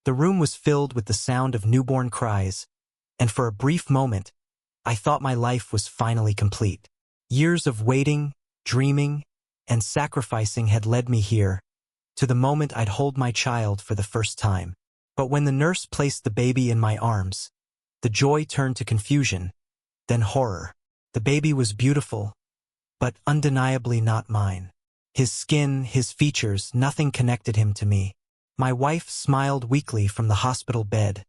The room was filled with the sound of newborn cries, and for a brief moment, I thought my life was finally complete. Years of waiting, dreaming, and sacrificing had led me here, to the moment I'd hold my child for the first time. But when the nurse placed the baby in my arms, the joy turned to confusion, then horror. The baby was beautiful, but undeniably not mine. His skin, his features, nothing connected him to me. My wife smiled weakly from the hospital bed,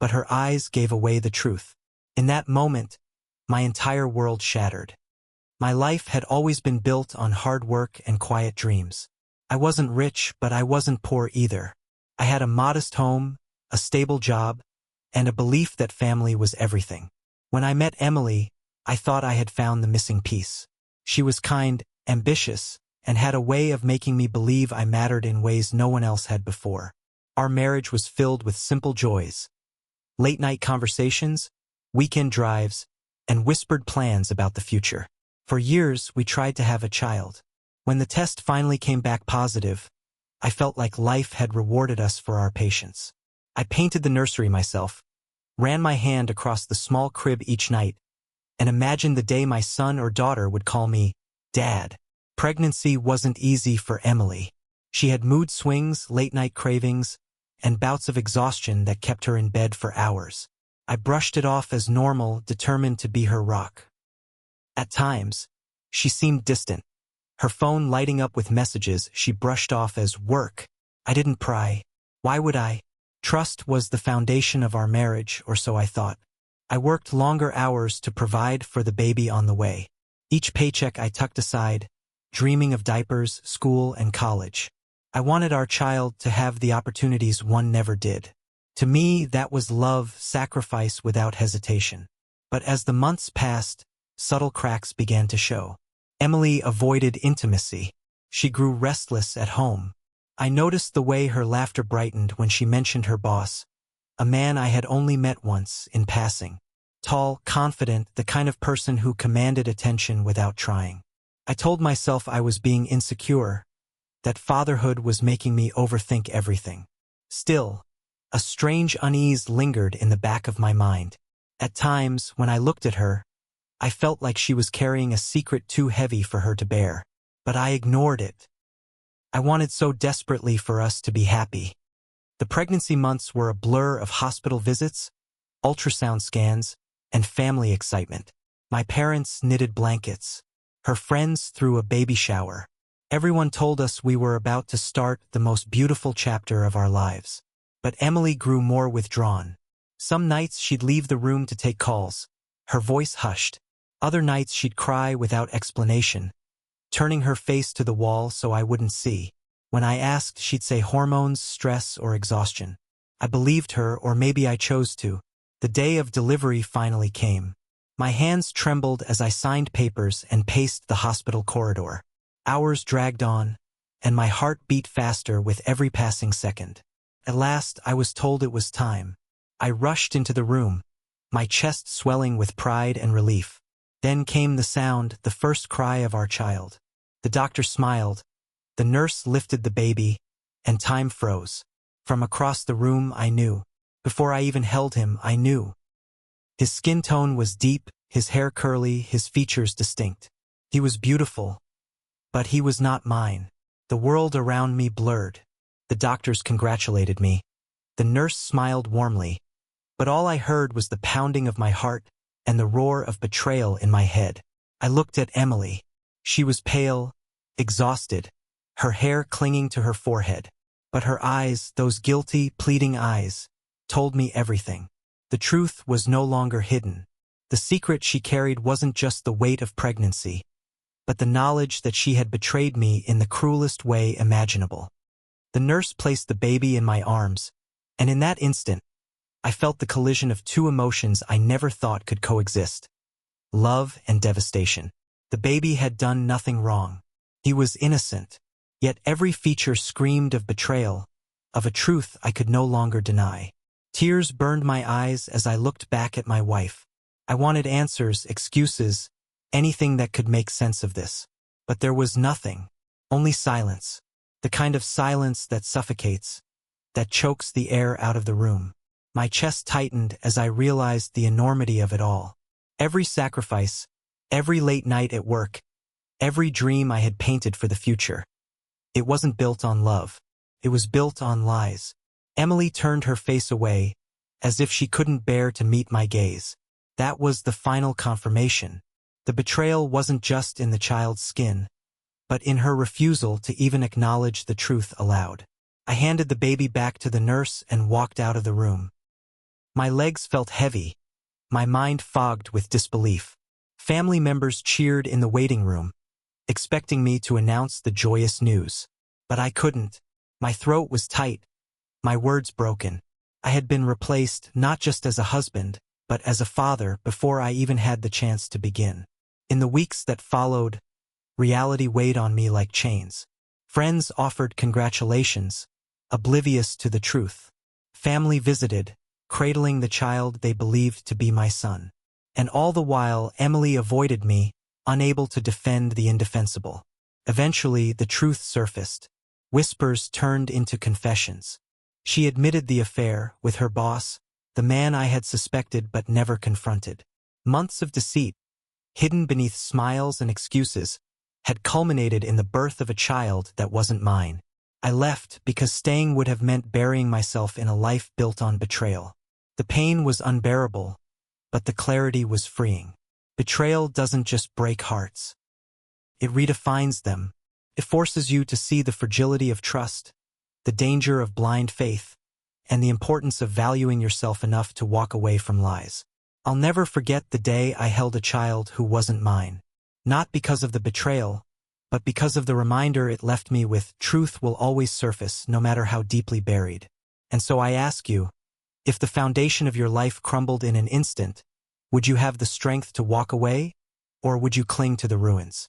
but her eyes gave away the truth. In that moment, my entire world shattered. My life had always been built on hard work and quiet dreams. I wasn't rich, but I wasn't poor either. I had a modest home, a stable job, and a belief that family was everything. When I met Emily, I thought I had found the missing piece. She was kind, ambitious, and had a way of making me believe I mattered in ways no one else had before. Our marriage was filled with simple joys: late-night conversations, weekend drives, and whispered plans about the future. For years, we tried to have a child. When the test finally came back positive, I felt like life had rewarded us for our patience. I painted the nursery myself, ran my hand across the small crib each night, and imagined the day my son or daughter would call me Dad. Pregnancy wasn't easy for Emily. She had mood swings, late-night cravings, and bouts of exhaustion that kept her in bed for hours. I brushed it off as normal, determined to be her rock. At times, she seemed distant, her phone lighting up with messages she brushed off as work. I didn't pry. Why would I? Trust was the foundation of our marriage, or so I thought. I worked longer hours to provide for the baby on the way. Each paycheck I tucked aside, dreaming of diapers, school, and college. I wanted our child to have the opportunities one never did. To me, that was love, sacrifice without hesitation. But as the months passed, subtle cracks began to show. Emily avoided intimacy. She grew restless at home. I noticed the way her laughter brightened when she mentioned her boss, a man I had only met once, in passing. Tall, confident, the kind of person who commanded attention without trying. I told myself I was being insecure, that fatherhood was making me overthink everything. Still, a strange unease lingered in the back of my mind. At times, when I looked at her, I felt like she was carrying a secret too heavy for her to bear. But I ignored it. I wanted so desperately for us to be happy. The pregnancy months were a blur of hospital visits, ultrasound scans, and family excitement. My parents knitted blankets. Her friends threw a baby shower. Everyone told us we were about to start the most beautiful chapter of our lives. But Emily grew more withdrawn. Some nights she'd leave the room to take calls, her voice hushed. Other nights she'd cry without explanation, turning her face to the wall so I wouldn't see. When I asked, she'd say hormones, stress, or exhaustion. I believed her, or maybe I chose to. The day of delivery finally came. My hands trembled as I signed papers and paced the hospital corridor. Hours dragged on, and my heart beat faster with every passing second. At last, I was told it was time. I rushed into the room, my chest swelling with pride and relief. Then came the sound, the first cry of our child. The doctor smiled, the nurse lifted the baby, and time froze. From across the room I knew. Before I even held him, I knew. His skin tone was deep, his hair curly, his features distinct. He was beautiful, but he was not mine. The world around me blurred. The doctors congratulated me. The nurse smiled warmly, but all I heard was the pounding of my heart and the roar of betrayal in my head. I looked at Emily. She was pale, exhausted, her hair clinging to her forehead. But her eyes, those guilty, pleading eyes, told me everything. The truth was no longer hidden. The secret she carried wasn't just the weight of pregnancy, but the knowledge that she had betrayed me in the cruelest way imaginable. The nurse placed the baby in my arms, and in that instant, I felt the collision of two emotions I never thought could coexist: love and devastation. The baby had done nothing wrong. He was innocent, yet every feature screamed of betrayal, of a truth I could no longer deny. Tears burned my eyes as I looked back at my wife. I wanted answers, excuses, anything that could make sense of this. But there was nothing, only silence, the kind of silence that suffocates, that chokes the air out of the room. My chest tightened as I realized the enormity of it all. Every sacrifice, every late night at work, every dream I had painted for the future. It wasn't built on love. It was built on lies. Emily turned her face away, as if she couldn't bear to meet my gaze. That was the final confirmation. The betrayal wasn't just in the child's skin, but in her refusal to even acknowledge the truth aloud. I handed the baby back to the nurse and walked out of the room. My legs felt heavy, my mind fogged with disbelief. Family members cheered in the waiting room, expecting me to announce the joyous news. But I couldn't. My throat was tight, my words broken. I had been replaced not just as a husband, but as a father before I even had the chance to begin. In the weeks that followed, reality weighed on me like chains. Friends offered congratulations, oblivious to the truth. Family visited, cradling the child they believed to be my son. And all the while, Emily avoided me, unable to defend the indefensible. Eventually, the truth surfaced. Whispers turned into confessions. She admitted the affair with her boss, the man I had suspected but never confronted. Months of deceit, hidden beneath smiles and excuses, had culminated in the birth of a child that wasn't mine. I left because staying would have meant burying myself in a life built on betrayal. The pain was unbearable, but the clarity was freeing. Betrayal doesn't just break hearts. It redefines them. It forces you to see the fragility of trust, the danger of blind faith, and the importance of valuing yourself enough to walk away from lies. I'll never forget the day I held a child who wasn't mine. Not because of the betrayal, but because of the reminder it left me with. Truth will always surface, no matter how deeply buried. And so I ask you, if the foundation of your life crumbled in an instant, would you have the strength to walk away, or would you cling to the ruins?